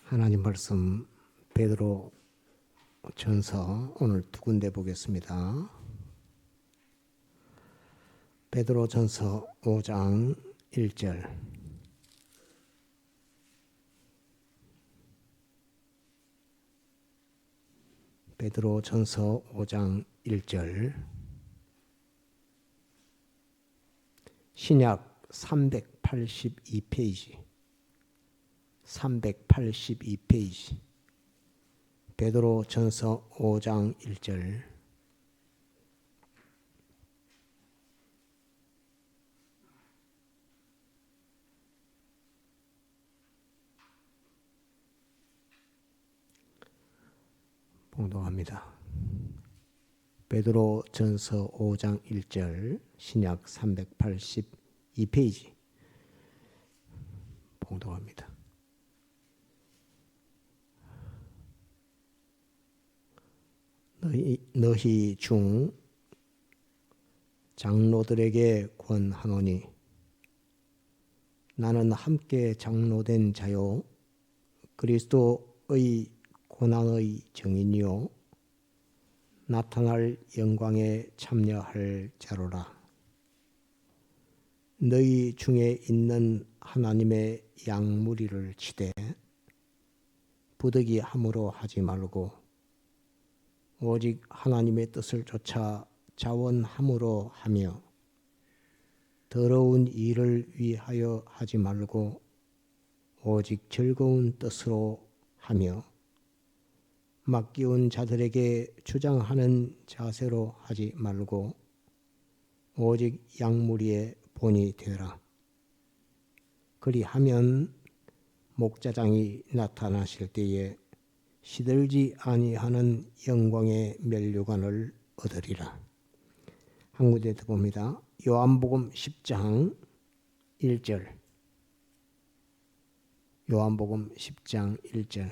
하나님 말씀 베드로 전서 오늘 두 군데 보겠습니다. 베드로 전서 5장 1절 베드로 전서 5장 1절 신약 382페이지 382페이지 베드로 전서 5장 1절 봉독합니다. 베드로 전서 5장 1절 신약 382페이지 봉독합니다. 너희 중 장로들에게 권하노니 나는 함께 장로된 자요 그리스도의 고난의 증인이요 나타날 영광에 참여할 자로라. 너희 중에 있는 하나님의 양무리를 치되 부득이함으로 하지 말고 오직 하나님의 뜻을 쫓아 자원함으로 하며 더러운 일을 위하여 하지 말고 오직 즐거운 뜻으로 하며 맡기운 자들에게 주장하는 자세로 하지 말고 오직 양무리의 본이 되라. 그리하면 목자장이 나타나실 때에 시들지 아니하는 영광의 면류관을 얻으리라. 한 군데 더 봅니다. 요한복음 10장 1절 요한복음 10장 1절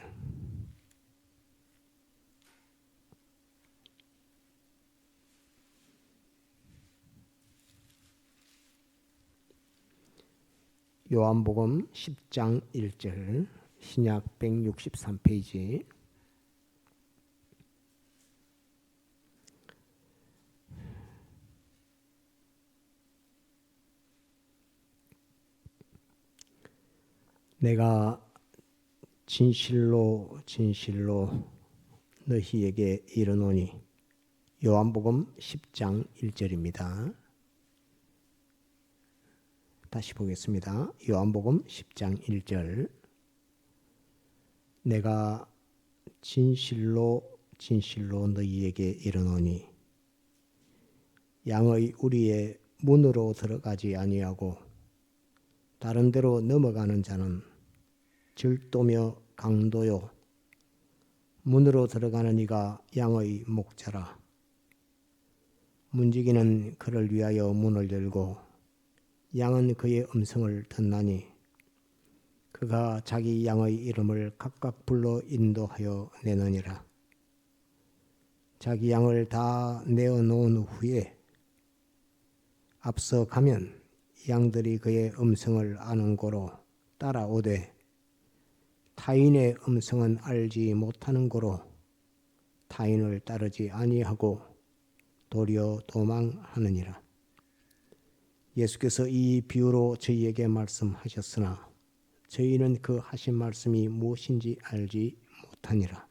요한복음 10장 1절 신약 163페이지 내가 진실로 너희에게 이르노니 요한복음 10장 1절입니다. 다시 보겠습니다. 요한복음 10장 1절 내가 진실로 너희에게 이르노니 양의 우리의 문으로 들어가지 아니하고 다른 데로 넘어가는 자는 질도며 강도요 문으로 들어가는 이가 양의 목자라. 문지기는 그를 위하여 문을 열고 양은 그의 음성을 듣나니 그가 자기 양의 이름을 각각 불러 인도하여 내느니라. 자기 양을 다 내어놓은 후에 앞서 가면 양들이 그의 음성을 아는 고로 따라오되 타인의 음성은 알지 못하는 고로 타인을 따르지 아니하고 도리어 도망하느니라. 예수께서 이 비유로 저희에게 말씀하셨으나 저희는 그 하신 말씀이 무엇인지 알지 못하니라.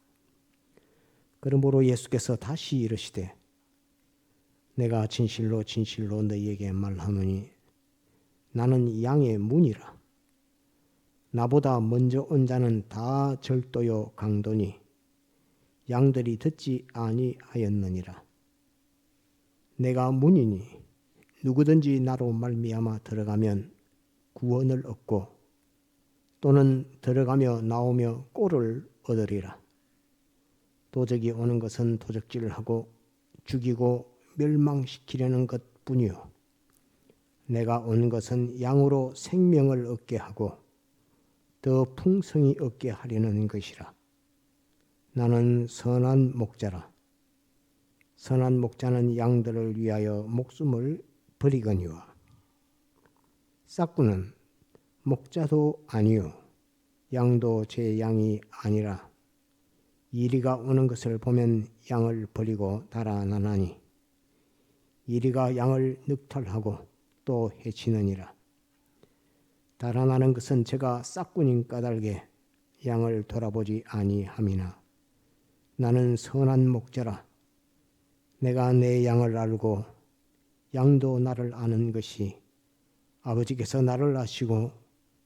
그러므로 예수께서 다시 이르시되 내가 진실로 너희에게 말하노니 나는 양의 문이라. 나보다 먼저 온 자는 다 절도요 강도니 양들이 듣지 아니하였느니라. 내가 문이니 누구든지 나로 말미암아 들어가면 구원을 얻고 또는 들어가며 나오며 꼴을 얻으리라. 도적이 오는 것은 도적질을 하고 죽이고 멸망시키려는 것뿐이요 내가 온 것은 양으로 생명을 얻게 하고 더 풍성히 얻게 하려는 것이라. 나는 선한 목자라. 선한 목자는 양들을 위하여 목숨을 버리거니와 싹구는 목자도 아니요 양도 제 양이 아니라 이리가 오는 것을 보면 양을 버리고 달아나나니 이리가 양을 늑탈하고 또 해치느니라. 달아나는 것은 제가 싹군인 까닭에 양을 돌아보지 아니함이나 나는 선한 목자라. 내가 내 양을 알고 양도 나를 아는 것이 아버지께서 나를 아시고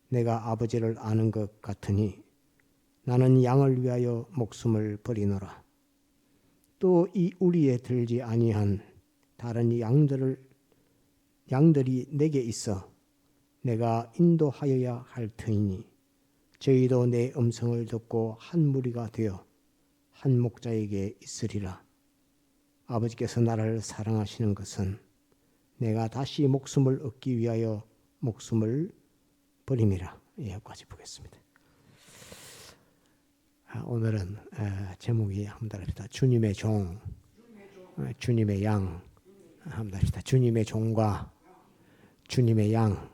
내가 아버지를 아는 것 같으니 나는 양을 위하여 목숨을 버리노라. 또 이 우리에 들지 아니한 다른 양들이 내게 있어 내가 인도하여야 할 터이니 저희도 내 음성을 듣고 한 무리가 되어 한 목자에게 있으리라. 아버지께서 나를 사랑하시는 것은 내가 다시 목숨을 얻기 위하여 목숨을 버림이라. 여기까지 보겠습니다. 오늘은 제목이 한번 합시다. 주님의 종, 주님의 양 한번 합시다. 주님의 종과 주님의 양.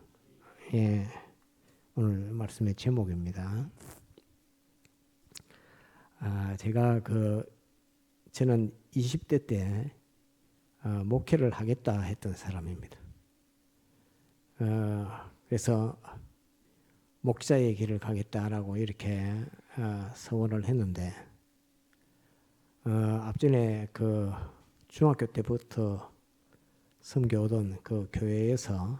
예, 오늘 말씀의 제목입니다. 제가 저는 20대 때 목회를 하겠다 했던 사람입니다. 그래서 목사의 길을 가겠다라고 이렇게 서원을 했는데 앞전에 중학교 때부터 섬겨오던 그 교회에서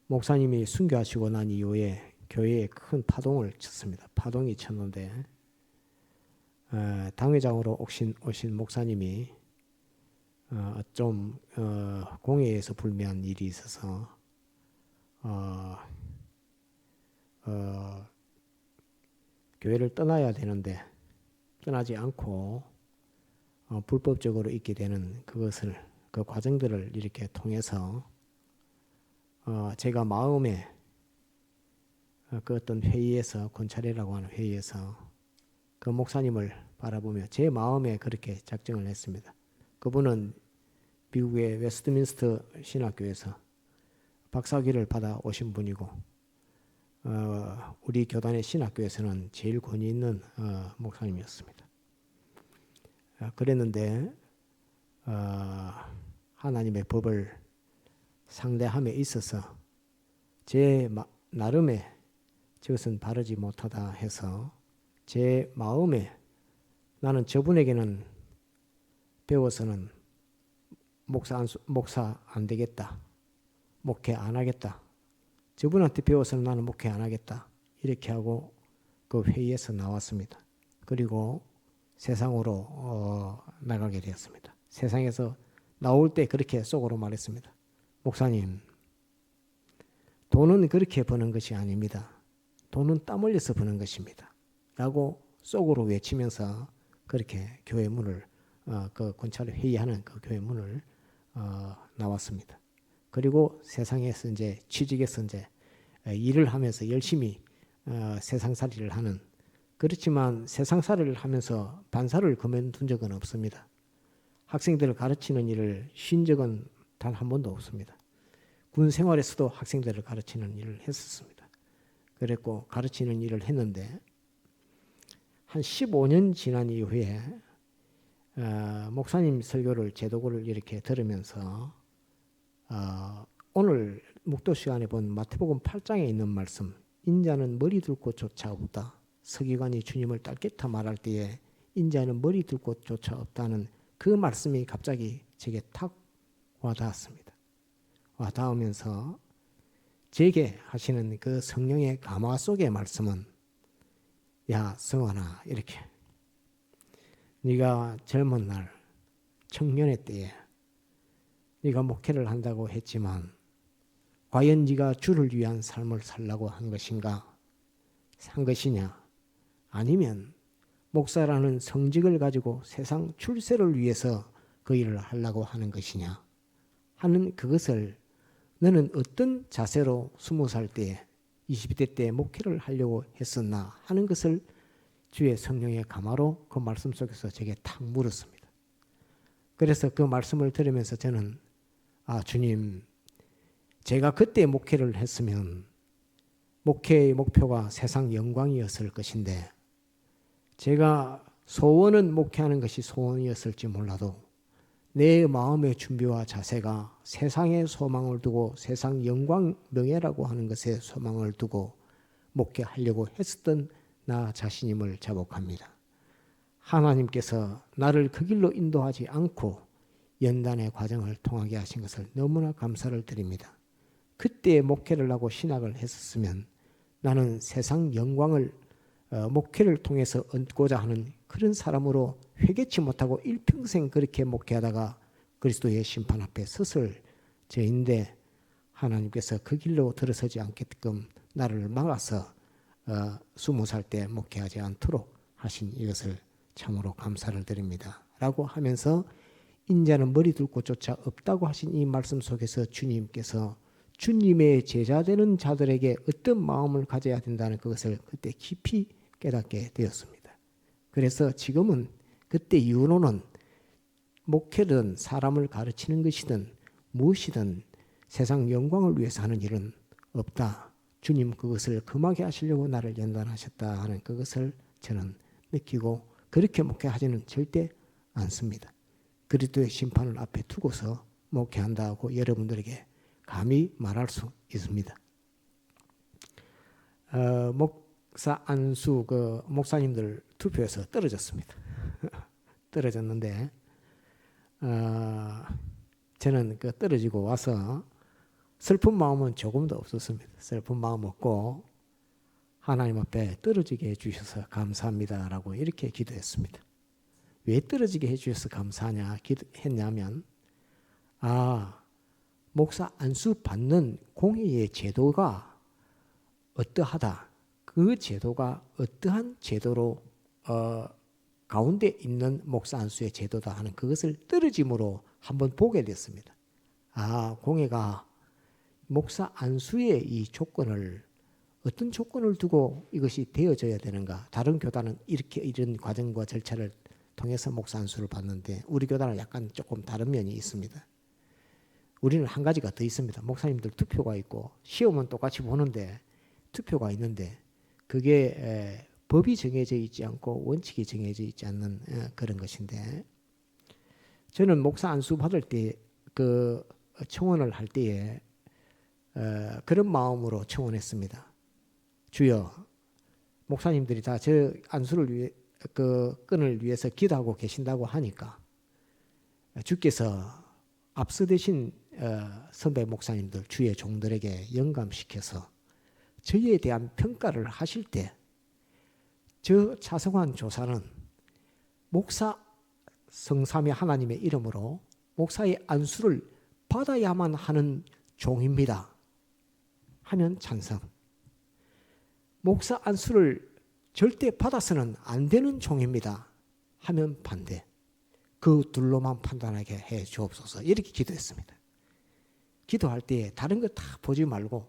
목사님이 순교하시고 난 이후에 교회에 큰 파동을 쳤습니다. 파동이 쳤는데 당회장으로 오신 목사님이 좀 공회에서 불미한 일이 있어서 교회를 떠나야 되는데 떠나지 않고 불법적으로 있게 되는 그 과정들을 이렇게 통해서 제가 마음에 그 어떤 회의에서 권찰회라고 하는 회의에서 그 목사님을 바라보며 제 마음에 그렇게 작정을 했습니다. 그분은 미국의 웨스트민스터 신학교에서 박사학위를 받아 오신 분이고 우리 교단의 신학교에서는 제일 권위 있는 목사님이었습니다. 그랬는데 하나님의 법을 상대함에 있어서 제 나름의 저것은 바르지 못하다 해서 제 마음에 나는 저분에게는 배워서는 목사 안 되겠다. 목회 안 하겠다. 저분한테 배워서는 나는 목회 안 하겠다. 이렇게 하고 그 회의에서 나왔습니다. 그리고 세상으로 나가게 되었습니다. 세상에서 나올 때 그렇게 속으로 말했습니다. 목사님, 돈은 그렇게 버는 것이 아닙니다. 돈은 땀 흘려서 버는 것입니다. 라고 속으로 외치면서 그렇게 교회 문을 그 권찰 회의하는 그 교회 문을 나왔습니다. 그리고 세상에서 이제 취직해서 이제 일을 하면서 열심히 세상살이를 하는, 그렇지만 세상살이를 하면서 반사를 그만둔 적은 없습니다. 학생들을 가르치는 일을 쉰 적은 단 한 번도 없습니다. 군 생활에서도 학생들을 가르치는 일을 했었습니다. 그랬고 가르치는 일을 했는데 한 15년 지난 이후에 목사님 설교를 제도고를 이렇게 들으면서 오늘 묵도 시간에 본 마태복음 8장에 있는 말씀, 인자는 머리 둘 곳조차 없다. 서기관이 주님을 딸겠다 말할 때에 인자는 머리 둘 곳조차 없다는 그 말씀이 갑자기 제게 탁 와닿았습니다. 와닿으면서 제게 하시는 그 성령의 감화 속의 말씀은, 야 성환아, 이렇게 네가 젊은 날 청년의 때에 네가 목회를 한다고 했지만 과연 네가 주를 위한 삶을 살라고 한 것인가? 산 것이냐? 아니면 목사라는 성직을 가지고 세상 출세를 위해서 그 일을 하려고 하는 것이냐 하는 그것을 너는 어떤 자세로 20살 때 20대 때 목회를 하려고 했었나 하는 것을 주의 성령의 감화로 그 말씀 속에서 제게 탁 물었습니다. 그래서 그 말씀을 들으면서 저는 주님, 제가 그때 목회를 했으면 목회의 목표가 세상 영광이었을 것인데 제가 소원은 목회하는 것이 소원이었을지 몰라도 내 마음의 준비와 자세가 세상의 소망을 두고 세상 영광 명예라고 하는 것에 소망을 두고 목회하려고 했었던 나 자신임을 자복합니다. 하나님께서 나를 그 길로 인도하지 않고 연단의 과정을 통하게 하신 것을 너무나 감사를 드립니다. 그때 목회를 하고 신학을 했었으면 나는 세상 영광을 목회를 통해서 얻고자 하는 그런 사람으로 회개치 못하고 일평생 그렇게 목회하다가 그리스도의 심판 앞에 섰을 저인데 하나님께서 그 길로 들어서지 않게끔 나를 막아서 20살 때 목회하지 않도록 하신 이것을 참으로 감사를 드립니다. 라고 하면서 인자는 머리 둘 곳조차 없다고 하신 이 말씀 속에서 주님께서 주님의 제자 되는 자들에게 어떤 마음을 가져야 된다는 그것을 그때 깊이 깨닫게 되었습니다. 그래서 지금은 그때 이후로는 목회든 사람을 가르치는 것이든 무엇이든 세상 영광을 위해서 하는 일은 없다. 주님 그것을 금하게 하시려고 나를 연단하셨다 하는 그것을 저는 느끼고 그렇게 목회하지는 절대 않습니다. 그리스도의 심판을 앞에 두고서 목회한다고 여러분들에게 감히 말할 수 있습니다. 목사 안수 목사님들 투표에서 떨어졌습니다. 떨어졌는데 저는 떨어지고 와서 슬픈 마음은 조금도 없었습니다. 슬픈 마음 없고 하나님 앞에 떨어지게 해주셔서 감사합니다라고 이렇게 기도했습니다. 왜 떨어지게 해주셔서 감사하냐 했냐면 목사 안수 받는 공회의 제도가 어떠하다. 그 제도가 어떠한 제도로 가운데 있는 목사 안수의 제도다 하는 그것을 떨어짐으로 한번 보게 됐습니다. 공회가 목사 안수의 이 조건을 어떤 조건을 두고 이것이 되어져야 되는가. 다른 교단은 이런 과정과 절차를 통해서 목사 안수를 받는데 우리 교단은 약간 조금 다른 면이 있습니다. 우리는 한 가지가 더 있습니다. 목사님들 투표가 있고 시험은 똑같이 보는데 투표가 있는데 그게 법이 정해져 있지 않고 원칙이 정해져 있지 않는 그런 것인데 저는 목사 안수 받을 때 청원을 할 때에 그런 마음으로 청원했습니다. 주여, 목사님들이 다 저 안수를 위해 끈을 위해서 기도하고 계신다고 하니까 주께서 앞서되신 선배 목사님들 주의 종들에게 영감시켜서 저희에 대한 평가를 하실 때 저 차성환 조사는 목사 성삼위 하나님의 이름으로 목사의 안수를 받아야만 하는 종입니다. 하면 찬성. 목사 안수를 절대 받아서는 안 되는 종입니다. 하면 반대. 그 둘로만 판단하게 해 주옵소서. 이렇게 기도했습니다. 기도할 때 다른 거 다 보지 말고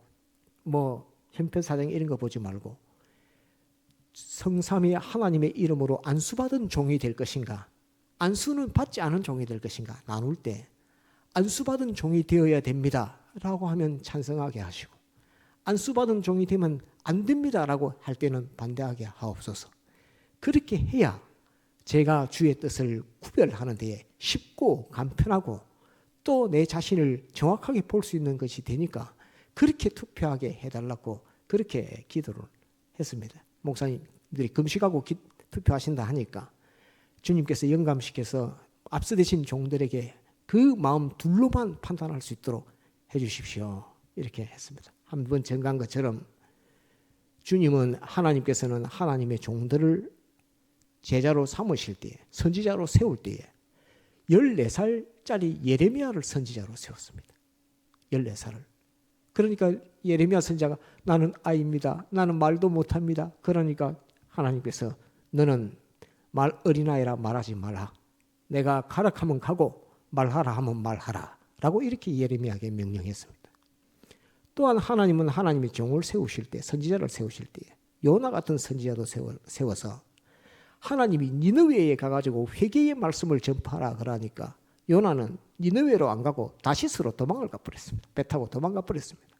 형편사정 이런 거 보지 말고 성삼위 하나님의 이름으로 안수받은 종이 될 것인가 안수는 받지 않은 종이 될 것인가 나눌 때 안수받은 종이 되어야 됩니다 라고 하면 찬성하게 하시고 안수받은 종이 되면 안 됩니다 라고 할 때는 반대하게 하옵소서. 그렇게 해야 제가 주의 뜻을 구별하는 데에 쉽고 간편하고 또 내 자신을 정확하게 볼 수 있는 것이 되니까 그렇게 투표하게 해달라고 그렇게 기도를 했습니다. 목사님들이 금식하고 투표하신다 하니까 주님께서 영감시켜서 앞서되신 종들에게 그 마음 둘로만 판단할 수 있도록 해주십시오. 이렇게 했습니다. 한번 정한 것처럼 주님은 하나님께서는 하나님의 종들을 제자로 삼으실 때에 선지자로 세울 때에 14살짜리 예레미야를 선지자로 세웠습니다. 14살을. 그러니까 예레미야 선지자가 나는 아이입니다. 나는 말도 못합니다. 그러니까 하나님께서 너는 어린아이라 말하지 말라. 내가 가라 하면 가고 말하라 하면 말하라. 라고 이렇게 예레미야에게 명령했습니다. 또한 하나님은 하나님의 종을 세우실 때 선지자를 세우실 때 요나 같은 선지자도 세워서 하나님이 니느웨에 가가지고 회개의 말씀을 전파하라 그러니까 요나는 니느웨로 안 가고 다시스로 도망을 가버렸습니다. 배 타고 도망가 버렸습니다.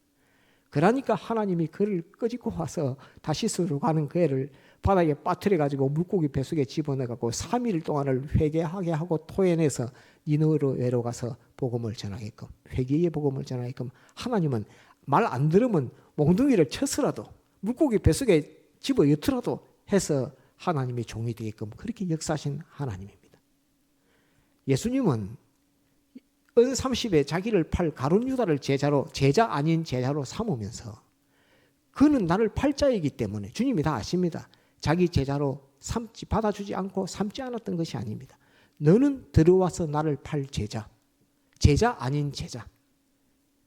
그러니까 하나님이 그를 끄집고 와서 다시스로 가는 그 애를 바닥에 빠뜨려 가지고 물고기 뱃속에 집어넣어 갖고 3일 동안을 회개하게 하고 토해내서 니느웨로 가서 복음을 전하게끔, 회개의 복음을 전하게끔, 하나님은 말 안 들으면 몽둥이를 쳐서라도 물고기 뱃속에 집어넣더라도 해서 하나님의 종이 되게끔 그렇게 역사하신 하나님입니다. 예수님은 은 30에 자기를 팔 가룟 유다를 제자 아닌 제자로 삼으면서, 그는 나를 팔 자이기 때문에 주님이 다 아십니다. 자기 제자로 받아주지 않고 삼지 않았던 것이 아닙니다. 너는 들어와서 나를 팔 제자 아닌 제자,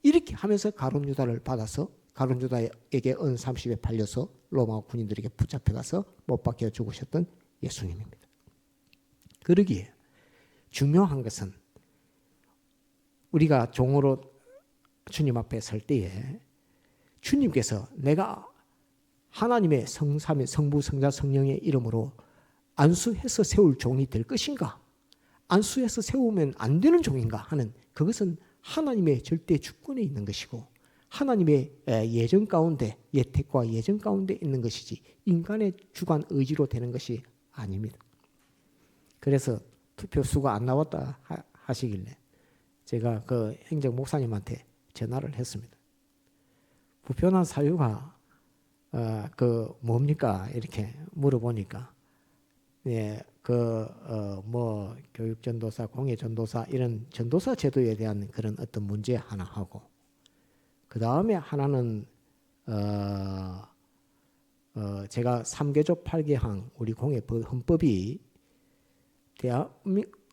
이렇게 하면서 가룟 유다를 받아서 가룟 유다에게 은 30에 팔려서 로마 군인들에게 붙잡혀가서 못 박혀 죽으셨던 예수님입니다. 그러기에 중요한 것은 우리가 종으로 주님 앞에 설 때에 주님께서 내가 하나님의 성삼위 성부 성자 성령의 이름으로 안수해서 세울 종이 될 것인가, 안수해서 세우면 안 되는 종인가 하는, 그것은 하나님의 절대 주권에 있는 것이고 하나님의 예정 가운데, 예택과 예정 가운데 있는 것이지 인간의 주관 의지로 되는 것이 아닙니다. 그래서 투표수가 안 나왔다 하시길래 제가 그 행정 목사님한테 전화를 했습니다. 부표난 사유가 그 뭡니까 이렇게 물어보니까, 예, 뭐 교육전도사, 공예전도사 이런 전도사 제도에 대한 그런 어떤 문제 하나 하고, 그 다음에 하나는 제가 3개조 8개항 우리 공예 헌법이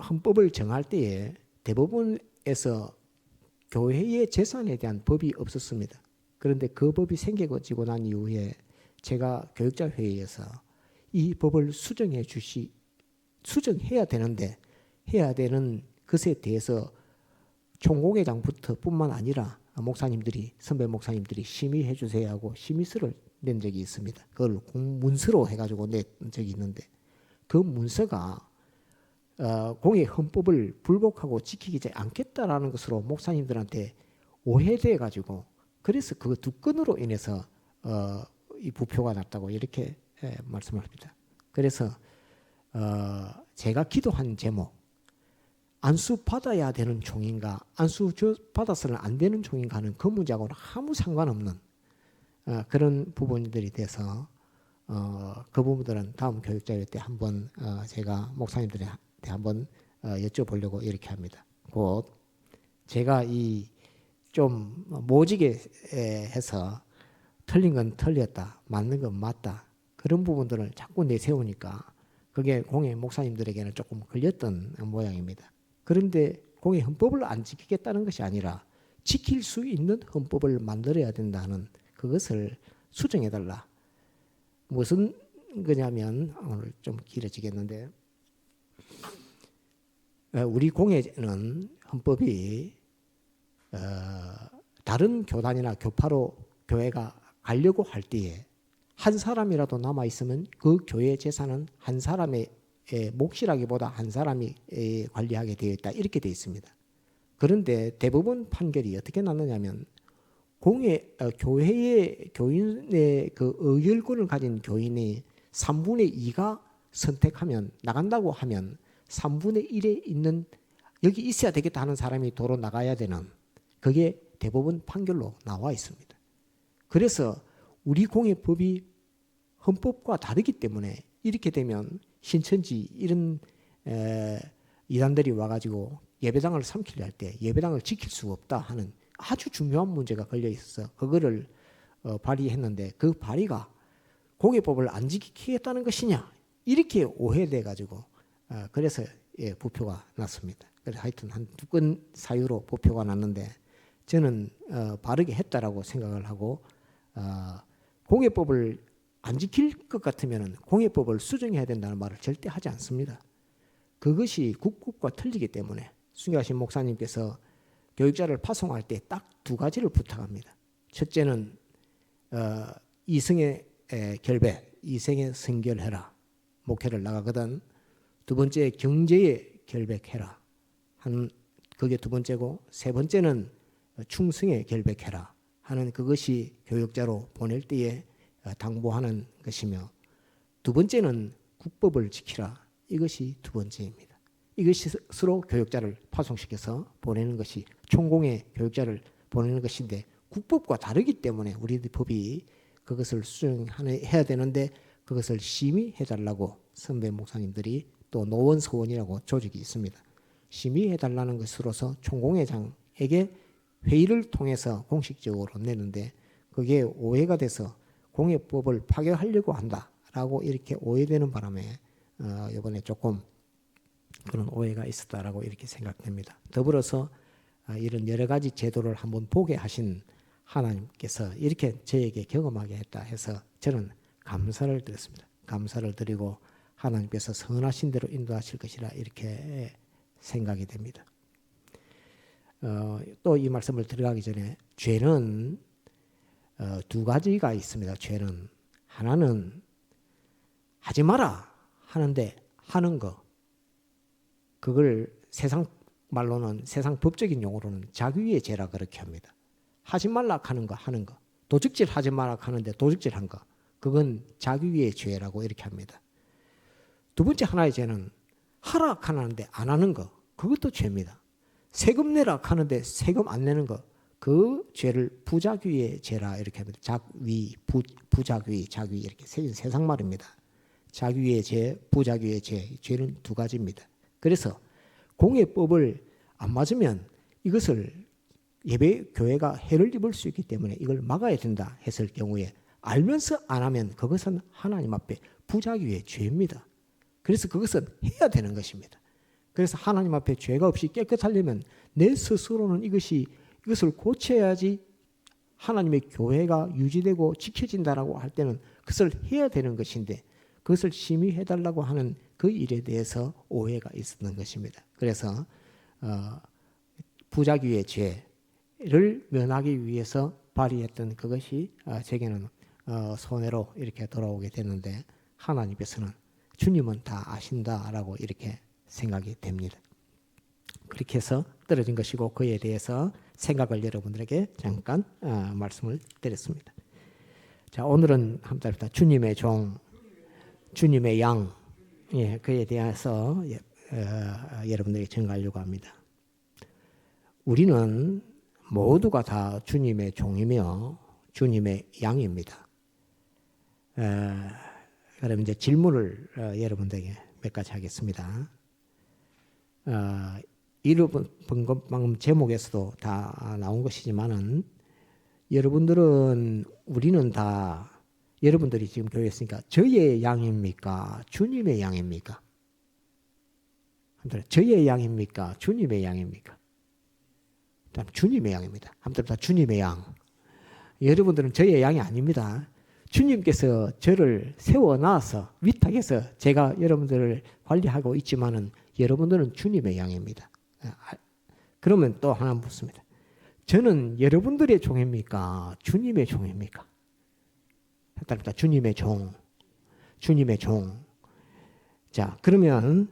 헌법을 정할 때에 대법원에서 교회의 재산에 대한 법이 없었습니다. 그런데 그 법이 생겨지고 난 이후에 제가 교육자 회의에서 이 법을 수정해야 되는데, 해야 되는 것에 대해서 총공회장부터 뿐만 아니라 목사님들이, 선배 목사님들이 심의해 주세요 하고 심의서를 낸 적이 있습니다. 그걸 문서로 해가지고 낸 적이 있는데, 그 문서가 공예 헌법을 불복하고 지키지 않겠다라는 것으로 목사님들한테 오해돼 가지고, 그래서 그 두 건으로 인해서 이 부표가 났다고 이렇게 말씀을 합니다. 그래서 제가 기도한 제목, 안수 받아야 되는 종인가, 안수 받아서는 안 되는 종인가 하는 그 문제하고는 아무 상관없는 그런 부분들이 돼서 그 부분들은 다음 교육자회 때 한번 제가 목사님들한테 한번 여쭤보려고 이렇게 합니다. 곧 제가 이 좀 모지게 해서 틀린 건 틀렸다, 맞는 건 맞다, 그런 부분들을 자꾸 내세우니까 그게 공예 목사님들에게는 조금 걸렸던 모양입니다. 그런데 공예 헌법을 안 지키겠다는 것이 아니라 지킬 수 있는 헌법을 만들어야 된다는, 그것을 수정해달라. 무슨 거냐면, 오늘 좀 길어지겠는데, 우리 공예는 헌법이 다른 교단이나 교파로 교회가 가려고 할 때에 한 사람이라도 남아있으면 그 교회 재산은 한 사람의 몫이라기보다 한 사람이 관리하게 되어 있다, 이렇게 되어 있습니다. 그런데 대법원 판결이 어떻게 났느냐면, 교회의 교인의 그 의결권을 가진 교인이 3분의 2가 선택하면, 나간다고 하면 3분의 1에 있는, 여기 있어야 되겠다 하는 사람이 도로 나가야 되는, 그게 대법원 판결로 나와 있습니다. 그래서 우리 공예법이 헌법과 다르기 때문에 이렇게 되면 신천지 이런 이단들이 와가지고 예배당을 삼키려 할 때 예배당을 지킬 수 없다 하는 아주 중요한 문제가 걸려 있어서 그거를 발의했는데, 그 발의가 공예법을 안 지키겠다는 것이냐, 이렇게 오해돼 가지고 그래서 부표가 났습니다. 그래서 하여튼 한 2건 사유로 부표가 났는데, 저는 바르게 했다라고 생각을 하고, 공예법을 안 지킬 것 같으면 공예법을 수정해야 된다는 말을 절대 하지 않습니다. 그것이 국법과 틀리기 때문에 순교하신 목사님께서 교육자를 파송할 때 딱 2가지를 부탁합니다. 첫째는 이성의 결백, 이성의 성결해라, 목회를 나가거든. 2번째, 경제에 결백해라 하는, 그게 2번째고, 3번째는 충성에 결백해라 하는 그것이 교역자로 보낼 때에 당부하는 것이며, 두 번째는 국법을 지키라. 이것이 두 번째입니다. 이것으로 교역자를 파송시켜서 보내는 것이 총공의 교역자를 보내는 것인데, 국법과 다르기 때문에 우리 법이 그것을 수정해야 되는데 그것을 심의해달라고 선배 목사님들이, 또 노원서원이라고 조직이 있습니다. 심의해달라는 것으로서 총공회장에게 회의를 통해서 공식적으로 내는데, 그게 오해가 돼서 공회법을 파괴하려고 한다라고 이렇게 오해되는 바람에 이번에 조금 그런 오해가 있었다라고 이렇게 생각됩니다. 더불어서 이런 여러 가지 제도를 한번 보게 하신 하나님께서 이렇게 저에게 경험하게 했다 해서 저는 감사를 드렸습니다. 감사를 드리고 하나님께서 선하신 대로 인도하실 것이라 이렇게 생각이 됩니다. 또 이 말씀을 들어가기 전에, 죄는 두 가지가 있습니다. 죄는 하나는 하지 마라 하는데 하는 거, 그걸 세상 말로는, 세상 법적인 용어로는 자기의 죄라 그렇게 합니다. 하지 말라 하는 거, 하는 거. 도적질 하지 마라 하는데 도적질 한 거, 그건 자기의 죄라고 이렇게 합니다. 두 번째 하나의 죄는 하라 하는데 안 하는 거, 그것도 죄입니다. 세금 내라 하는데 세금 안 내는 거, 그 죄를 부작위의 죄라 이렇게 합니다. 작위, 부작위, 작위 이렇게 세상 말입니다. 작위의 죄, 부작위의 죄, 죄는 두 가지입니다. 그래서 공예법을 안 맞으면 이것을 예배 교회가 해를 입을 수 있기 때문에 이걸 막아야 된다 했을 경우에, 알면서 안 하면 그것은 하나님 앞에 부작위의 죄입니다. 그래서 그것은 해야 되는 것입니다. 그래서 하나님 앞에 죄가 없이 깨끗하려면 내 스스로는 이것을 고쳐야지 하나님의 교회가 유지되고 지켜진다라고 할 때는 그것을 해야 되는 것인데, 그것을 심의해달라고 하는 그 일에 대해서 오해가 있었던 것입니다. 그래서 부작위의 죄를 면하기 위해서 발휘했던 그것이 제게는 손해로 이렇게 돌아오게 됐는데, 하나님께서는, 주님은 다 아신다라고 이렇게 생각이 됩니다. 그렇게 해서 떨어진 것이고, 그에 대해서 생각을 여러분들에게 잠깐 말씀을 드렸습니다. 자, 오늘은 한번 따릅니다. 주님의 종, 주님의 양, 예, 그에 대해서 여러분들에게 전가하려고 합니다. 우리는 모두가 다 주님의 종이며 주님의 양입니다. 그럼 이제 질문을 여러분들에게 몇 가지 하겠습니다. 방금 제목에서도 다 나온 것이지만은, 우리는 다, 여러분들이 지금 교회에 있으니까 저의 양입니까? 주님의 양입니까? 저의 양입니까? 주님의 양입니까? 주님의 양입니다. 한번 다 주님의 양. 여러분들은 저의 양이 아닙니다. 주님께서 저를 세워놔서 위탁해서 제가 여러분들을 관리하고 있지만은 여러분들은 주님의 양입니다. 그러면 또 하나 묻습니다. 저는 여러분들의 종입니까? 주님의 종입니까? 따릅니다. 주님의 종, 주님의 종. 자, 그러면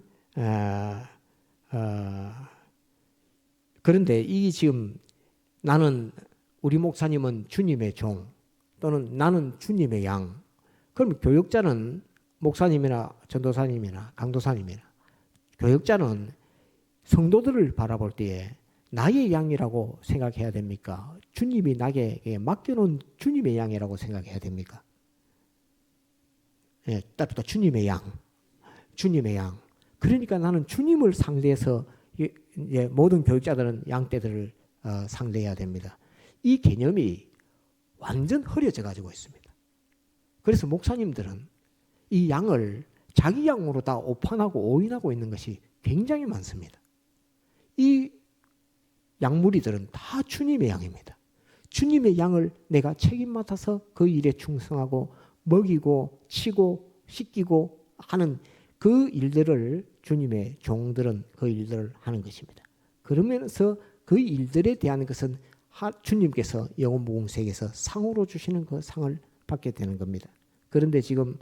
그런데 이 지금 우리 목사님은 주님의 종, 또는 나는 주님의 양. 그럼 교역자는 목사님이나 전도사님이나 강도사님이나 교역자는 성도들을 바라볼 때에 나의 양이라고 생각해야 됩니까? 주님이 나에게 맡겨놓은 주님의 양이라고 생각해야 됩니까? 예, 따뜻하 주님의 양, 주님의 양. 그러니까 나는 주님을 상대해서 모든 교육자들은 양떼들을 상대해야 됩니다. 이 개념이 완전 흐려져 가지고 있습니다. 그래서 목사님들은 이 양을 자기 양으로 다 오판하고 오인하고 있는 것이 굉장히 많습니다. 이 양무리들은 다 주님의 양입니다. 주님의 양을 내가 책임 맡아서 그 일에 충성하고 먹이고 치고 씻기고 하는 그 일들을, 주님의 종들은 그 일들을 하는 것입니다. 그러면서 그 일들에 대한 것은 주님께서 영혼무궁세계에서 상으로 주시는 그 상을 받게 되는 겁니다. 그런데 지금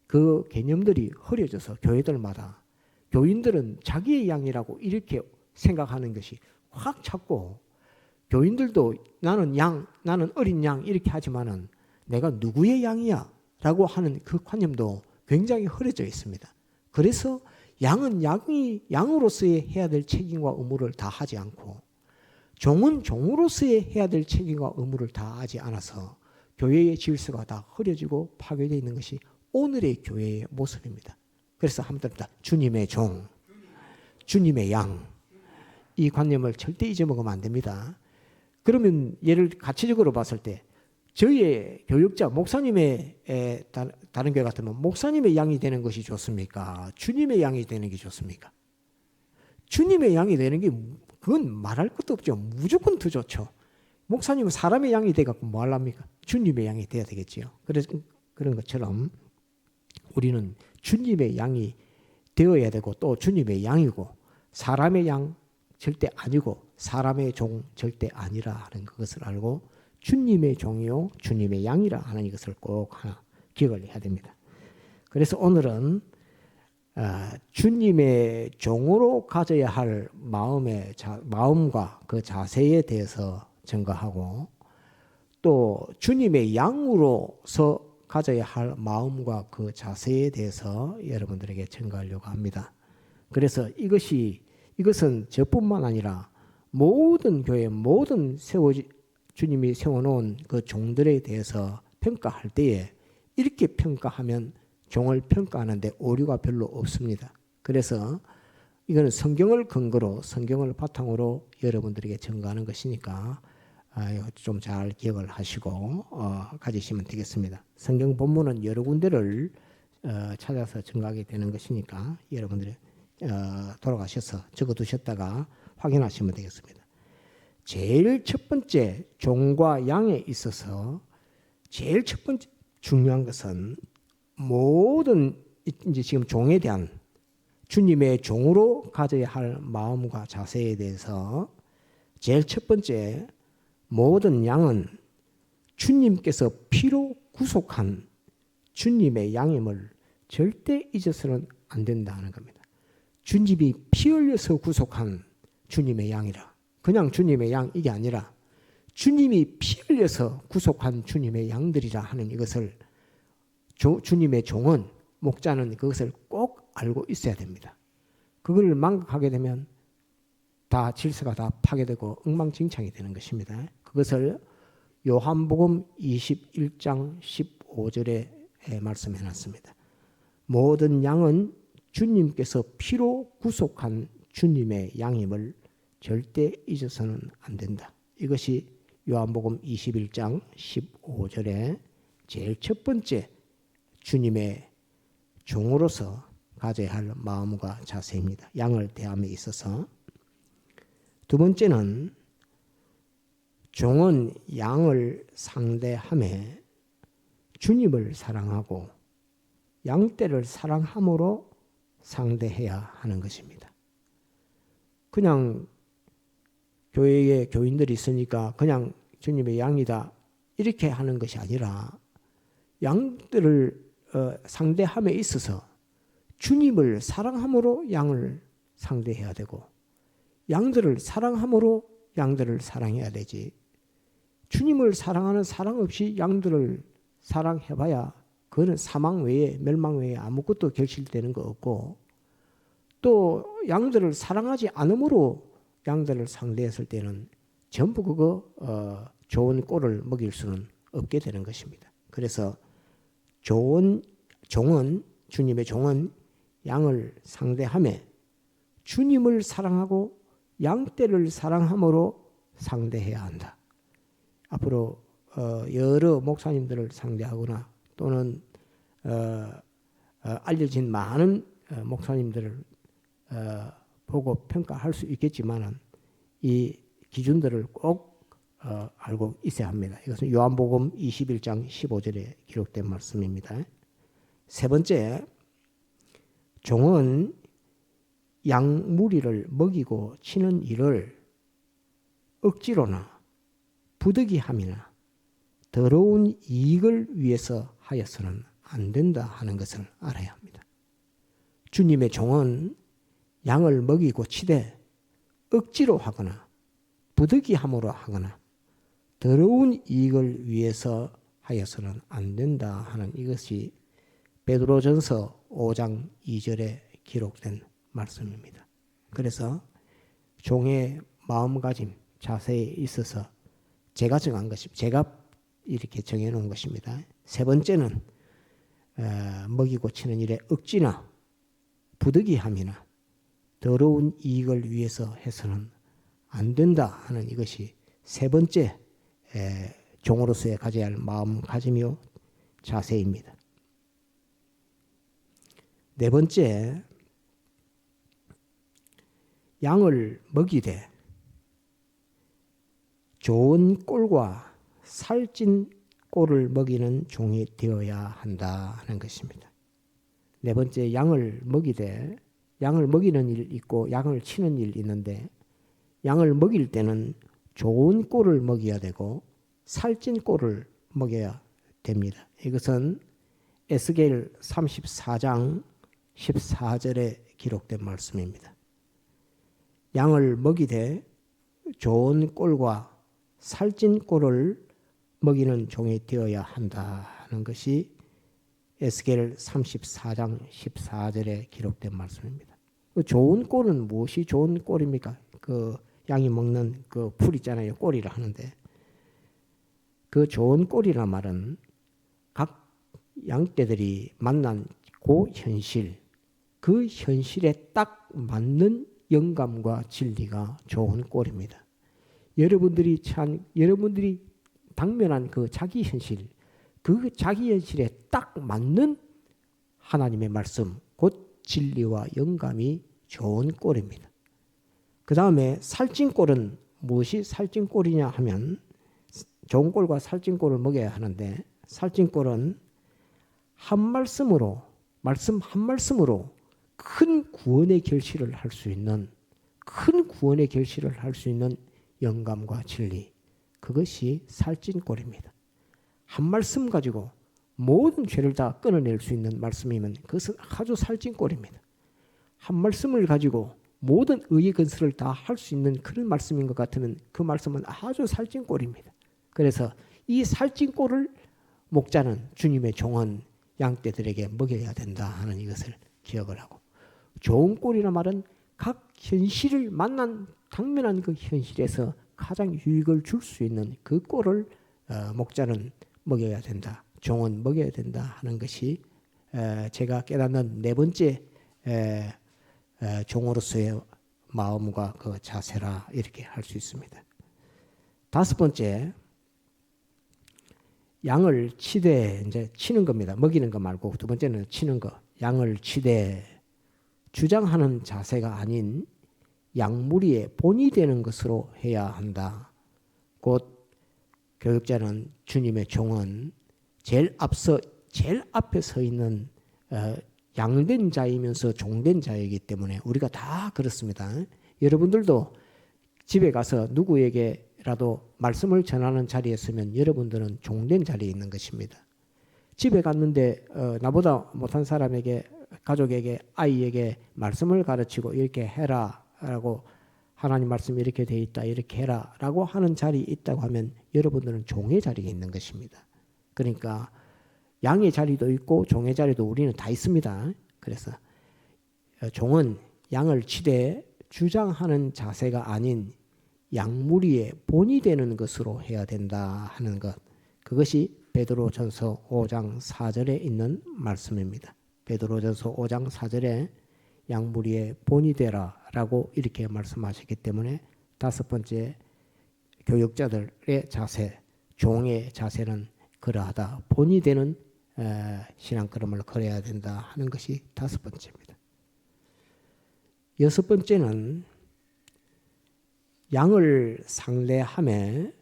그 개념들이 흐려져서 교회들마다 교인들은 자기의 양이라고 이렇게 생각하는 것이 확 찼고, 교인들도 나는 어린 양 이렇게 하지만은 내가 누구의 양이야? 라고 하는 그 관념도 굉장히 흐려져 있습니다. 그래서 양은 양으로서의 해야 될 책임과 의무를 다 하지 않고 종은 종으로서의 해야 될 책임과 의무를 다 하지 않아서 교회의 질서가 다 흐려지고 파괴되어 있는 것이 오늘의 교회의 모습입니다. 그래서 한번 더 주님의 종, 주님의 양, 이 관념을 절대 잊어먹으면 안 됩니다. 그러면 예를 가치적으로 봤을 때 저희의 교육자, 목사님의 다른 교회 같으면 목사님의 양이 되는 것이 좋습니까? 주님의 양이 되는 게 좋습니까? 주님의 양이 되는 게 그건 말할 것도 없죠. 무조건 더 좋죠. 목사님은 사람의 양이 돼갖고 뭐 하랍니까? 주님의 양이 돼야 되겠지요. 그래서 그런 것처럼 우리는 주님의 양이 되어야 되고 또 주님의 양이고 사람의 양 절대 아니고 사람의 종 절대 아니라 하는 그것을 알고 주님의 종이요 주님의 양이라 하는 이것을 꼭 하나 기억을 해야 됩니다. 그래서 오늘은 주님의 종으로 가져야 할 마음과 그 자세에 대해서 증거하고 또 주님의 양으로서 가져야 할 마음과 그 자세에 대해서 여러분들에게 증거하려고 합니다. 그래서 이것은 저뿐만 아니라 모든 교회, 모든 주님이 세워놓은 그 종들에 대해서 평가할 때에 이렇게 평가하면 종을 평가하는데 오류가 별로 없습니다. 그래서 이거는 성경을 근거로, 성경을 바탕으로 여러분들에게 증거하는 것이니까 좀 잘 기억을 하시고 가지시면 되겠습니다. 성경 본문은 여러 군데를 찾아서 증거하게 되는 것이니까 여러분들이 돌아가셔서 적어두셨다가 확인하시면 되겠습니다. 제일 첫 번째 종과 양에 있어서 제일 첫 번째 중요한 것은 모든 이제 지금 종에 대한 주님의 종으로 가져야 할 마음과 자세에 대해서 제일 첫 번째 모든 양은 주님께서 피로 구속한 주님의 양임을 절대 잊어서는 안 된다는 겁니다. 주님이 피 흘려서 구속한 주님의 양이라. 그냥 주님의 양 이게 아니라 주님이 피 흘려서 구속한 주님의 양들이라 하는 이것을 주님의 종은 목자는 그것을 꼭 알고 있어야 됩니다. 그걸 망각하게 되면 다 질서가 다 파괴되고 엉망진창이 되는 것입니다. 그것을 요한복음 21장 15절에 말씀해 놨습니다. 모든 양은 주님께서 피로 구속한 주님의 양임을 절대 잊어서는 안 된다. 이것이 요한복음 21장 15절에 제일 첫 번째 주님의 종으로서 가져야 할 마음과 자세입니다. 양을 대함에 있어서. 두 번째는 종은 양을 상대함에 주님을 사랑하고 양떼를 사랑함으로 상대해야 하는 것입니다. 그냥 교회에 교인들이 있으니까 그냥 주님의 양이다 이렇게 하는 것이 아니라 양들을 상대함에 있어서 주님을 사랑함으로 양을 상대해야 되고 양들을 사랑함으로 양들을 사랑해야 되지. 주님을 사랑하는 사랑 없이 양들을 사랑해봐야 그거는 사망 외에 멸망 외에 아무것도 결실되는 거 없고 또 양들을 사랑하지 않으므로 양들을 상대했을 때는 전부 그거 좋은 꼴을 먹일 수는 없게 되는 것입니다. 그래서 종은 주님의 종은 양을 상대함에 주님을 사랑하고 양떼를 사랑함으로 상대해야 한다. 앞으로 여러 목사님들을 상대하거나 또는 알려진 많은 목사님들을 보고 평가할 수 있겠지만은 이 기준들을 꼭 알고 있어야 합니다. 이것은 요한복음 21장 15절에 기록된 말씀입니다. 세 번째, 종은 양 무리를 먹이고 치는 일을 억지로나 부득이함이나 더러운 이익을 위해서 하여서는 안 된다 하는 것을 알아야 합니다. 주님의 종은 양을 먹이고 치되 억지로 하거나 부득이함으로 하거나 더러운 이익을 위해서 하여서는 안 된다 하는 이것이 베드로전서 5장 2절에 기록된 말씀입니다. 그래서 종의 마음가짐, 자세에 있어서 제가 정한 것입니다. 제가 이렇게 정해놓은 것입니다. 세 번째는 먹이고 치는 일에 억지나 부득이함이나 더러운 이익을 위해서 해서는 안 된다 하는 이것이 세 번째 종으로서의 가져야 할 마음가짐이요 자세입니다. 네 번째, 양을 먹이되 좋은 꼴과 살찐 꼴을 먹이는 종이 되어야 한다 하는 것입니다. 네 번째, 양을 먹이되 양을 먹이는 일 있고 양을 치는 일 있는데 양을 먹일 때는 좋은 꼴을 먹여야 되고 살찐 꼴을 먹여야 됩니다. 이것은 에스겔 34장 14절에 기록된 말씀입니다. 양을 먹이되 좋은 꼴과 살찐 꼴을 먹이는 종이 되어야 한다 하는 것이 에스겔 34장 14절에 기록된 말씀입니다. 그 좋은 꼴은 무엇이 좋은 꼴입니까? 그 양이 먹는 그 풀 있잖아요. 꼴이라 하는데 그 좋은 꼴이란 말은 각 양떼들이 만난 그 현실, 그 현실에 딱 맞는 영감과 진리가 좋은 꼴입니다. 여러분들이 당면한 그 자기 현실, 그 자기 현실에 딱 맞는 하나님의 말씀, 곧 진리와 영감이 좋은 꼴입니다. 그 다음에 살찐 꼴은 무엇이 살찐 꼴이냐 하면 좋은 꼴과 살찐 꼴을 먹여야 하는데 살찐 꼴은 말씀 한 말씀으로 큰 구원의 결실을 할 수 있는 영감과 진리, 그것이 살찐 꼴입니다. 한 말씀 가지고 모든 죄를 다 끊어낼 수 있는 말씀이면 그것은 아주 살찐 꼴입니다. 한 말씀을 가지고 모든 의의 건설을 다 할 수 있는 그런 말씀인 것 같으면 그 말씀은 아주 살찐 꼴입니다. 그래서 이 살찐 꼴을 목자는 주님의 종은 양떼들에게 먹여야 된다 하는 이것을 기억을 하고, 좋은 꼴이란 말은 각 현실을 만난 당면한 그 현실에서 가장 유익을 줄 수 있는 그 꼴을 목자는 먹여야 된다, 종은 먹여야 된다 하는 것이 제가 깨닫는 네 번째 종으로서의 마음과 그 자세라 이렇게 할 수 있습니다. 다섯 번째, 양을 치되 이제 치는 겁니다. 먹이는 거 말고 두 번째는 치는 거. 양을 치되 주장하는 자세가 아닌 양무리의 본이 되는 것으로 해야 한다. 곧 교육자는 주님의 종은 제일 앞에 서 있는 양된 자이면서 종된 자이기 때문에 우리가 다 그렇습니다. 여러분들도 집에 가서 누구에게라도 말씀을 전하는 자리에 서면 여러분들은 종된 자리에 있는 것입니다. 집에 갔는데 나보다 못한 사람에게, 가족에게, 아이에게 말씀을 가르치고 이렇게 해라 라고, 하나님 말씀이 이렇게 돼 있다, 이렇게 해라 라고 하는 자리에 있다고 하면 여러분들은 종의 자리에 있는 것입니다. 그러니까 양의 자리도 있고 종의 자리도 우리는 다 있습니다. 그래서 종은 양을 치되 주장하는 자세가 아닌 양무리의 본이 되는 것으로 해야 된다 하는 것, 그것이 베드로전서 5장 4절에 있는 말씀입니다. 베드로전서 5장 4절에 양무리의 본이 되라 라고 이렇게 말씀하셨기 때문에 다섯 번째 교육자들의 자세, 종의 자세는 그러하다, 본이 되는 신앙걸음을 걸어야 된다 하는 것이 다섯 번째입니다. 여섯 번째는 양을 상대함에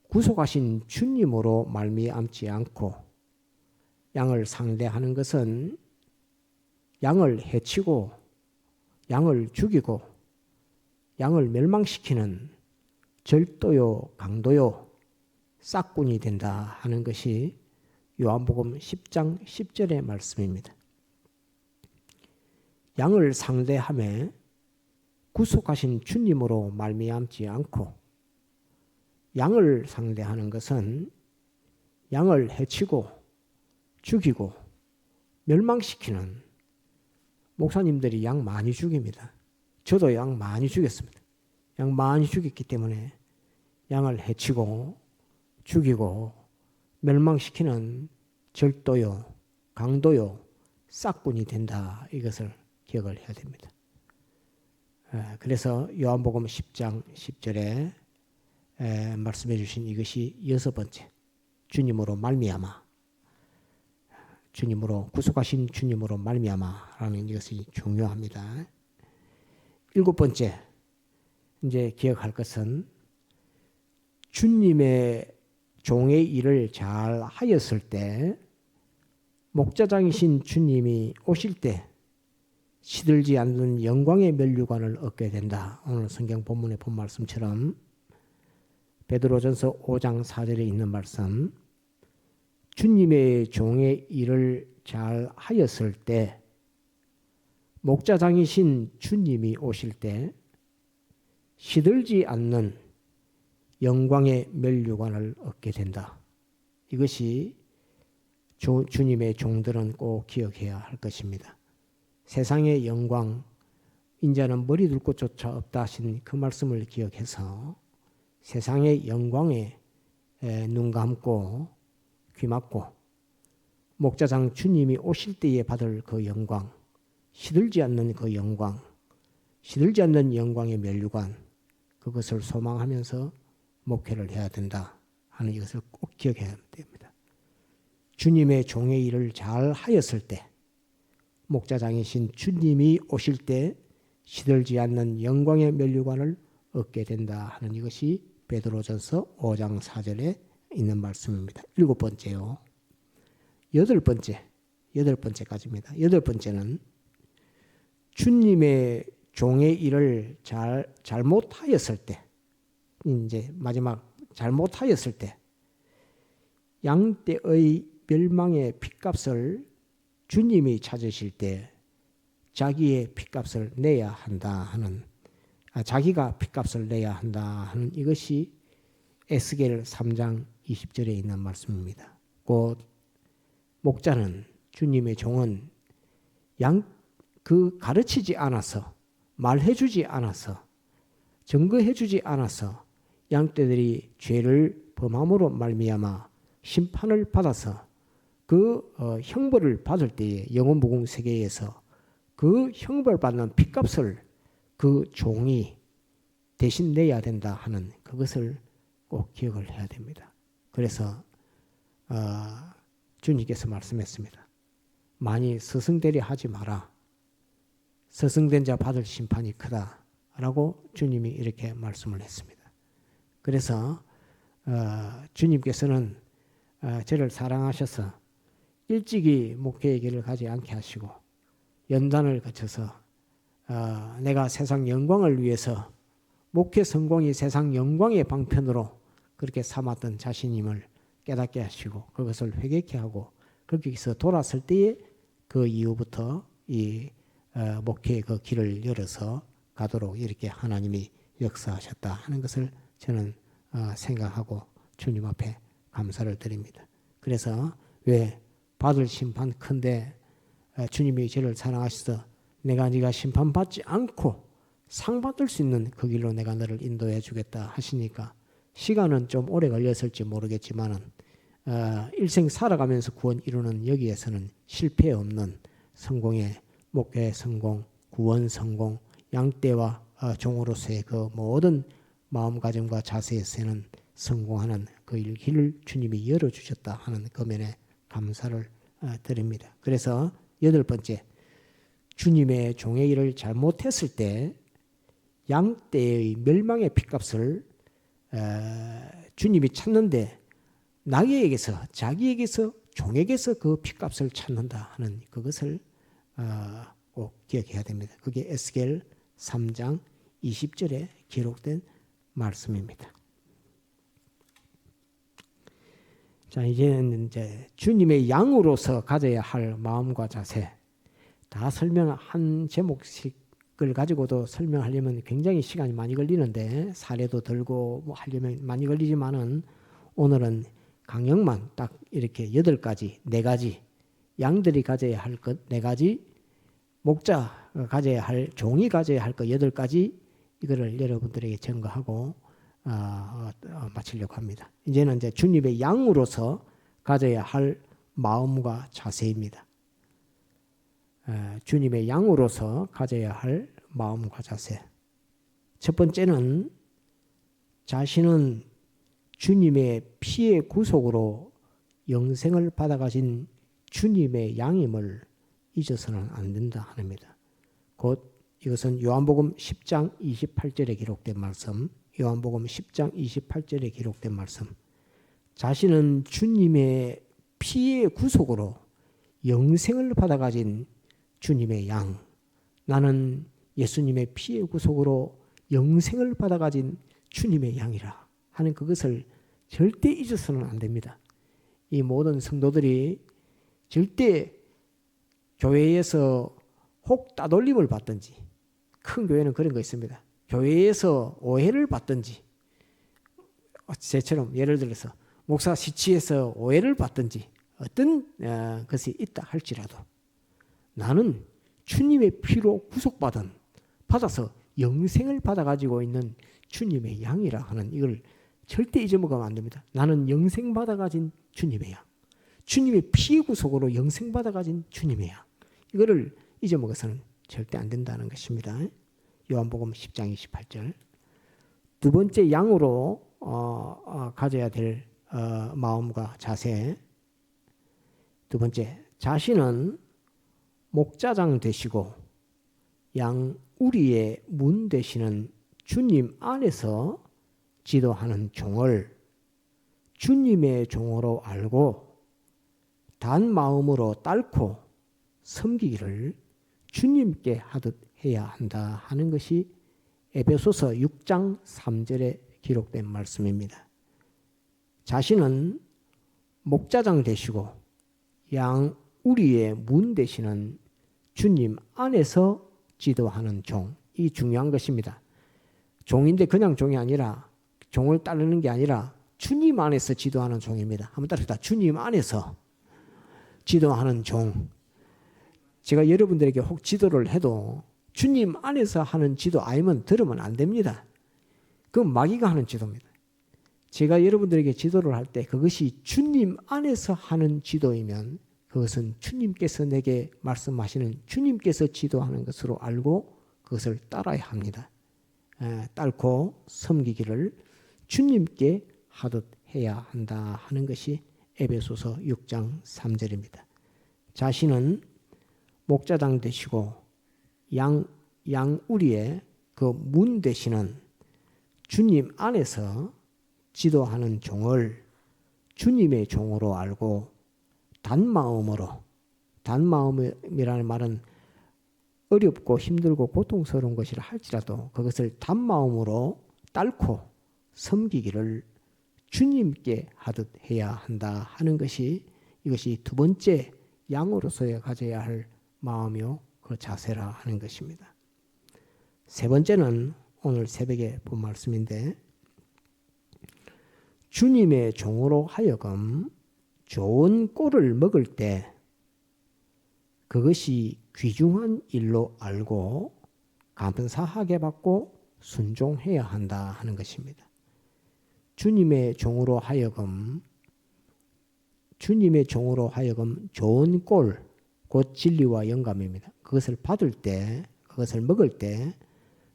구속하신 주님으로 말미암지 않고, 양을 상대하는 것은 양을 해치고 양을 죽이고 양을 멸망시키는 절도요, 강도요, 싹군이 된다 하는 것이 요한복음 10장 10절의 말씀입니다. 양을 상대함에 구속하신 주님으로 말미암지 않고 양을 상대하는 것은 양을 해치고 죽이고 멸망시키는, 목사님들이 양 많이 죽입니다. 저도 양 많이 죽였습니다. 양 많이 죽였기 때문에 양을 해치고 죽이고 멸망시키는 절도요, 강도요, 싹군이 된다. 이것을 기억을 해야 됩니다. 그래서 요한복음 10장 10절에 말씀해 주신 이것이 6번째, 주님으로 말미암아, 주님으로, 구속하신 주님으로 말미암아라는 이것이 중요합니다. 7번째 이제 기억할 것은 주님의 종의 일을 잘 하였을 때, 목자장이신 주님이 오실 때 시들지 않는 영광의 면류관을 얻게 된다. 오늘 성경 본문의 본 말씀처럼 베드로전서 5장 4절에 있는 말씀, 주님의 종의 일을 잘 하였을 때, 목자장이신 주님이 오실 때 시들지 않는 영광의 면류관을 얻게 된다. 이것이 주님의 종들은 꼭 기억해야 할 것입니다. 세상의 영광, 인자는 머리 둘 곳조차 없다 하신 그 말씀을 기억해서 세상의 영광에 눈 감고 귀 막고 목자장 주님이 오실 때에 받을 그 영광, 시들지 않는 그 영광, 시들지 않는 영광의 면류관, 그것을 소망하면서 목회를 해야 된다 하는 이것을 꼭 기억해야 됩니다. 주님의 종의 일을 잘 하였을 때, 목자장이신 주님이 오실 때 시들지 않는 영광의 면류관을 얻게 된다 하는 이것이 베드로전서 5장 4절에 있는 말씀입니다. 7번째요. 8번째까지입니다. 8번째는 주님의 종의 일을 잘못하였을 때, 이제 마지막 잘못하였을 때, 양떼의 멸망의 핏값을 주님이 찾으실 때 자기의 핏값을 내야 한다 하는, 자기가 핏값을 내야 한다 하는 이것이 에스겔 3장 20절에 있는 말씀입니다. 곧 목자는, 주님의 종은 그 가르치지 않아서, 말해주지 않아서, 증거해주지 않아서 양떼들이 죄를 범함으로 말미암아 심판을 받아서 그 형벌을 받을 때에 영혼무궁 세계에서 그 형벌받는 핏값을 그 종이 대신 내야 된다 하는 그것을 꼭 기억을 해야 됩니다. 그래서 주님께서 말씀했습니다. 많이 스승대리 하지 마라. 스승된 자 받을 심판이 크다라고 주님이 이렇게 말씀을 했습니다. 그래서 주님께서는 저를 사랑하셔서 일찍이 목회의 길을 가지 않게 하시고 연단을 거쳐서 내가 세상 영광을 위해서, 목회 성공이 세상 영광의 방편으로 그렇게 삼았던 자신임을 깨닫게 하시고 그것을 회개케 하고 거기서 돌아설 때에 그 이후부터 이 목회의 그 길을 열어서 가도록 이렇게 하나님이 역사하셨다 하는 것을 저는 생각하고 주님 앞에 감사를 드립니다. 그래서 왜 받을 심판 큰데 주님이 저를 사랑하셔서 내가 네가 심판받지 않고 상 받을 수 있는 그 길로 내가 너를 인도해 주겠다 하시니까 시간은 좀 오래 걸렸을지 모르겠지만은 일생 살아가면서 구원 이루는 여기에서는 실패 없는 성공의 목회 성공, 구원 성공, 양떼와 종으로서의 그 모든 마음가짐과 자세에서는 성공하는 그 길을 주님이 열어주셨다 하는 그 면에 감사를 드립니다. 그래서 8번째, 주님의 종의 일을 잘못했을 때 양떼의 멸망의 핏값을 주님이 찾는데 나에게서, 자기에게서, 종에게서 그 핏값을 찾는다 하는 그것을 꼭 기억해야 됩니다. 그게 에스겔 3장 20절에 기록된 말씀입니다. 자, 이제는 이제 주님의 양으로서 가져야 할 마음과 자세 다 설명 한 제목씩 걸 가지고도 설명하려면 굉장히 시간이 많이 걸리는데 사례도 들고 뭐 하려면 많이 걸리지만은 오늘은 강령만 딱 이렇게 8가지, 4가지 양들이 가져야 할 것 4가지, 목자가 가져야 할, 종이 가져야 할 것 8가지 이거를 여러분들에게 증거하고 마치려고 합니다. 이제는 이제 주님의 양으로서 가져야 할 마음과 자세입니다. 주님의 양으로서 가져야 할 마음과 자세. 첫 번째는 자신은 주님의 피의 구속으로 영생을 받아가신 주님의 양임을 잊어서는 안 된다 합니다. 곧 이것은 요한복음 10장 28절에 기록된 말씀, 요한복음 10장 28절에 기록된 말씀. 자신은 주님의 피의 구속으로 영생을 받아가진 주님의 양, 나는 예수님의 피의 구속으로 영생을 받아가진 주님의 양이라 하는 그것을 절대 잊어서는 안 됩니다. 이 모든 성도들이 절대 교회에서 혹 따돌림을 받든지, 큰 교회는 그런 거 있습니다. 교회에서 오해를 받든지, 제처럼 예를 들어서 목사 시치에서 오해를 받든지 어떤 것이 있다 할지라도 나는 주님의 피로 받아서 영생을 받아가지고 있는 주님의 양이라 하는 이걸 절대 잊어먹으면 안 됩니다. 나는 영생 받아가진 주님의 양, 주님의 피의 구속으로 영생 받아가진 주님의 양, 이거를 잊어먹어서는 절대 안 된다는 것입니다. 요한복음 10장 28절. 두 번째 양으로 가져야 될 마음과 자세. 두 번째, 자신은 목자장 되시고 양 우리의 문 되시는 주님 안에서 지도하는 종을 주님의 종으로 알고 단 마음으로 딸고 섬기기를 주님께 하듯 해야 한다 하는 것이 에베소서 6장 3절에 기록된 말씀입니다. 자신은 목자장 되시고 양 우리의 문 되시는 주님 안에서 지도하는 종, 이 중요한 것입니다. 종인데 그냥 종이 아니라, 종을 따르는 게 아니라 주님 안에서 지도하는 종입니다. 한번 따라합시다. 주님 안에서 지도하는 종. 제가 여러분들에게 혹 지도를 해도 주님 안에서 하는 지도 아니면 들으면 안 됩니다. 그건 마귀가 하는 지도입니다. 제가 여러분들에게 지도를 할 때 그것이 주님 안에서 하는 지도이면 그것은 주님께서 내게 말씀하시는 주님께서 지도하는 것으로 알고 그것을 따라야 합니다. 딸고 섬기기를 주님께 하듯 해야 한다 하는 것이 에베소서 6장 3절입니다. 자신은 목자장 되시고 양 우리의 그 문 되시는 주님 안에서 지도하는 종을 주님의 종으로 알고 단마음이라는 말은 어렵고 힘들고 고통스러운 것이라 할지라도 그것을 단마음으로 딸고 섬기기를 주님께 하듯 해야 한다 하는 것이 이것이 두 번째 양으로서의 가져야 할 마음이요 그 자세라 하는 것입니다. 세 번째는 오늘 새벽에 본 말씀인데 주님의 종으로 하여금 좋은 꼴을 먹을 때 그것이 귀중한 일로 알고 감사하게 받고 순종해야 한다 하는 것입니다. 주님의 종으로 하여금 좋은 꼴, 곧 진리와 영감입니다. 그것을 받을 때, 그것을 먹을 때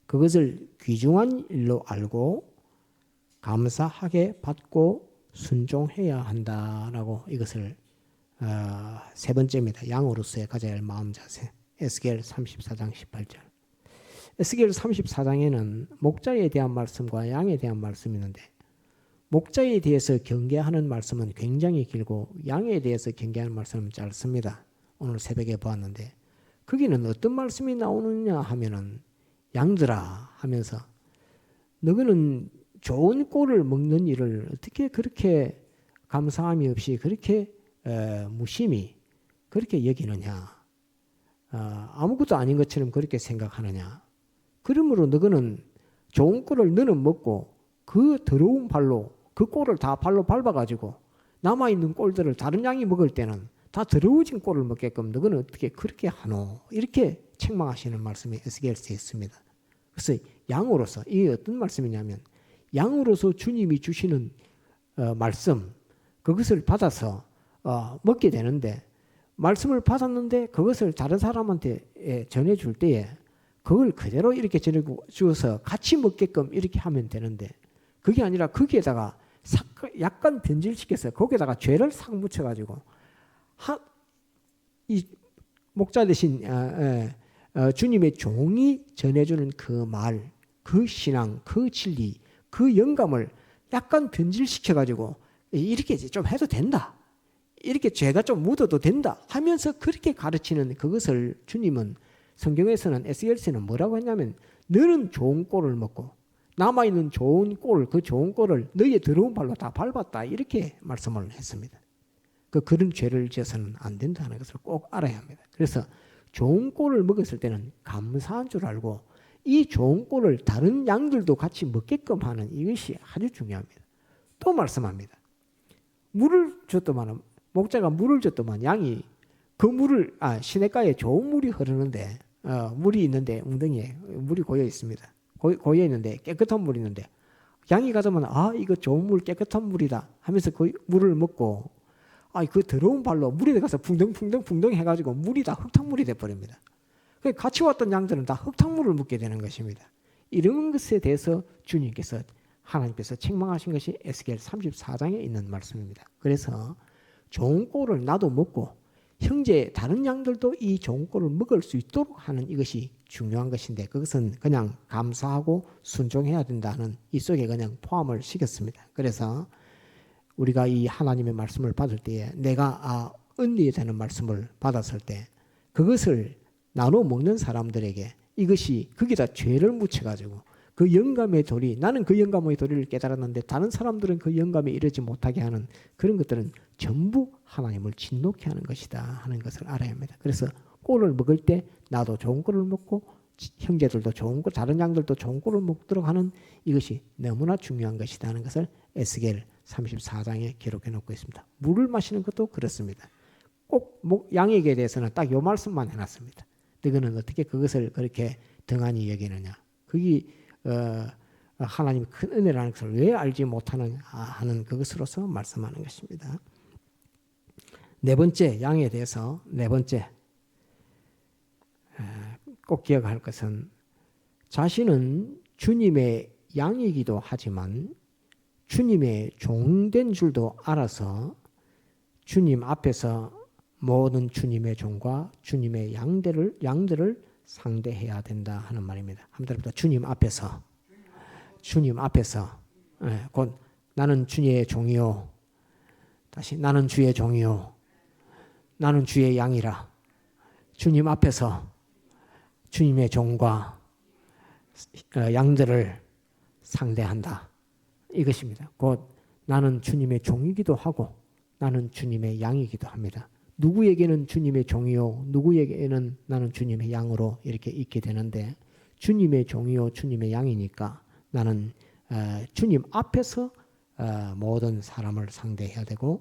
그것을 귀중한 일로 알고 감사하게 받고 순종해야 한다라고 이것을 세 번째입니다. 양으로서의 가져야 할 마음 자세. 에스겔 34장 18절. 에스겔 34장에는 목자에 대한 말씀과 양에 대한 말씀이 있는데 목자에 대해서 경계하는 말씀은 굉장히 길고 양에 대해서 경계하는 말씀은 짧습니다. 오늘 새벽에 보았는데 거기는 어떤 말씀이 나오느냐 하면은 양들아 하면서 너희는 좋은 꼴을 먹는 일을 어떻게 그렇게 감사함이 없이 그렇게 무심히 그렇게 여기느냐, 아무것도 아닌 것처럼 그렇게 생각하느냐, 그러므로 너는 좋은 꼴을 너는 먹고 그 더러운 발로 그 꼴을 다 발로 밟아가지고 남아있는 꼴들을 다른 양이 먹을 때는 다 더러워진 꼴을 먹게끔 너는 어떻게 그렇게 하노? 이렇게 책망하시는 말씀이 에스겔서에 있습니다. 그래서 양으로서 이게 어떤 말씀이냐면 양으로서 주님이 주시는 말씀 그것을 받아서 먹게 되는데 말씀을 받았는데 그것을 다른 사람한테 전해줄 때에 그걸 그대로 이렇게 전해주어서 같이 먹게끔 이렇게 하면 되는데 그게 아니라 거기에다가 약간 변질시켜서 거기에다가 죄를 싹 묻혀가지고 이 목자 대신 주님의 종이 전해주는 그 말, 그 신앙, 그 진리, 그 영감을 약간 변질시켜가지고 이렇게 좀 해도 된다. 이렇게 죄가 좀 묻어도 된다 하면서 그렇게 가르치는 그것을 주님은 성경에서는 에스겔서는 뭐라고 했냐면 너는 좋은 꼴을 먹고 남아있는 좋은 꼴, 그 좋은 꼴을 너희의 더러운 발로 다 밟았다 이렇게 말씀을 했습니다. 그런 죄를 지어서는 안 된다는 것을 꼭 알아야 합니다. 그래서 좋은 꼴을 먹었을 때는 감사한 줄 알고 이 좋은 꼴을 다른 양들도 같이 먹게끔 하는 이것이 아주 중요합니다. 또 말씀합니다. 물을 줬더만 목자가 물을 줬더만 양이 그 물을 시냇가에 좋은 물이 흐르는데 물이 있는데 웅덩이에 물이 고여 있습니다. 고여 있는데 깨끗한 물이 있는데 양이 가자면 이거 좋은 물 깨끗한 물이다 하면서 그 물을 먹고 그 더러운 발로 물에 가서 풍덩 해가지고 물이 다 흙탕물이 돼버립니다. 같이 왔던 양들은 다 흙탕물을 먹게 되는 것입니다. 이런 것에 대해서 주님께서 하나님께서 책망하신 것이 에스겔 34장에 있는 말씀입니다. 그래서 좋은 꼴을 나도 먹고 형제 다른 양들도 이 좋은 꼴을 먹을 수 있도록 하는 이것이 중요한 것인데 그것은 그냥 감사하고 순종해야 된다는 이 속에 그냥 포함을 시켰습니다. 그래서 우리가 이 하나님의 말씀을 받을 때에 내가 은혜에 되는 말씀을 받았을 때 그것을 나눠 먹는 사람들에게 이것이 거기다 죄를 묻혀가지고 그 영감의 도리 나는 그 영감의 도리를 깨달았는데 다른 사람들은 그 영감에 이르지 못하게 하는 그런 것들은 전부 하나님을 진노케 하는 것이다 하는 것을 알아야 합니다. 그래서 꼴을 먹을 때 나도 좋은 꼴을 먹고 형제들도 좋은 꼴 다른 양들도 좋은 꼴을 먹도록 하는 이것이 너무나 중요한 것이다 하는 것을 에스겔 34장에 기록해 놓고 있습니다. 물을 마시는 것도 그렇습니다. 꼭 양에게 대해서는 딱 요 말씀만 해놨습니다. 너희는 어떻게 그것을 그렇게 등한히 여기느냐. 그게 하나님의 큰 은혜라는 것을 왜 알지 못하는 하는 그것으로서 말씀하는 것입니다. 네 번째 양에 대해서 네 번째 꼭 기억할 것은 자신은 주님의 양이기도 하지만 주님의 종된 줄도 알아서 주님 앞에서 모든 주님의 종과 주님의 양들을 상대해야 된다 하는 말입니다. 한번 더 주님 앞에서 곧 나는 주의 종이요 다시 나는 주의 종이요 나는 주의 양이라 주님 앞에서 주님의 종과 양들을 상대한다 이것입니다. 곧 나는 주님의 종이기도 하고 나는 주님의 양이기도 합니다. 누구에게는 주님의 종이요 누구에게는 나는 주님의 양으로 이렇게 있게 되는데 주님의 종이요 주님의 양이니까 나는 주님 앞에서 모든 사람을 상대해야 되고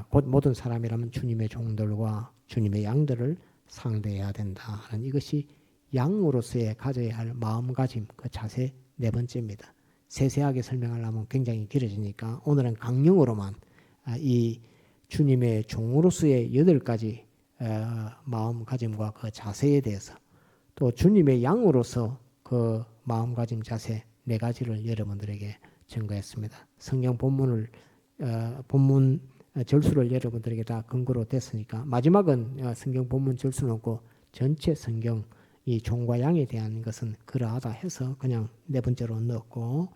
곧 모든 사람이라면 주님의 종들과 주님의 양들을 상대해야 된다 하는 이것이 양으로서의 가져야 할 마음가짐 그 자세 네 번째입니다. 세세하게 설명하려면 굉장히 길어지니까 오늘은 강령으로만 이 주님의 종으로서의 8가지 마음가짐과 그 자세에 대해서 또 주님의 양으로서 그 마음가짐 자세 4가지를 여러분들에게 증거했습니다. 성경 본문 절수를 여러분들에게 다 근거로 됐으니까 마지막은 성경 본문 절수는 없고 전체 성경 이 종과 양에 대한 것은 그러하다 해서 그냥 4번째로 넣었고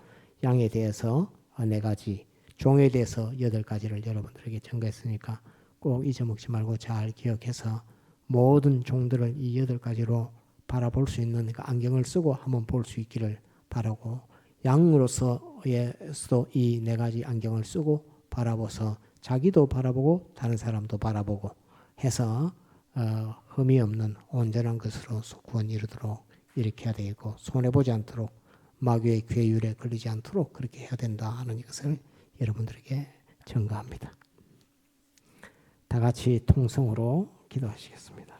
양에 대해서 4가지 종에 대해서 8가지를 여러분들에게 증거했으니까 꼭 잊어먹지 말고 잘 기억해서 모든 종들을 이 8가지로 바라볼 수 있는 그 안경을 쓰고 한번 볼 수 있기를 바라고 양으로서에서도 이 4가지 안경을 쓰고 바라보서 자기도 바라보고 다른 사람도 바라보고 해서 흠이 없는 온전한 것으로 구원 이루도록 이렇게 해야 되고 손해보지 않도록 마귀의 괴율에 걸리지 않도록 그렇게 해야 된다 하는 것을 여러분들에게 전가합니다. 다 같이 통성으로 기도하시겠습니다.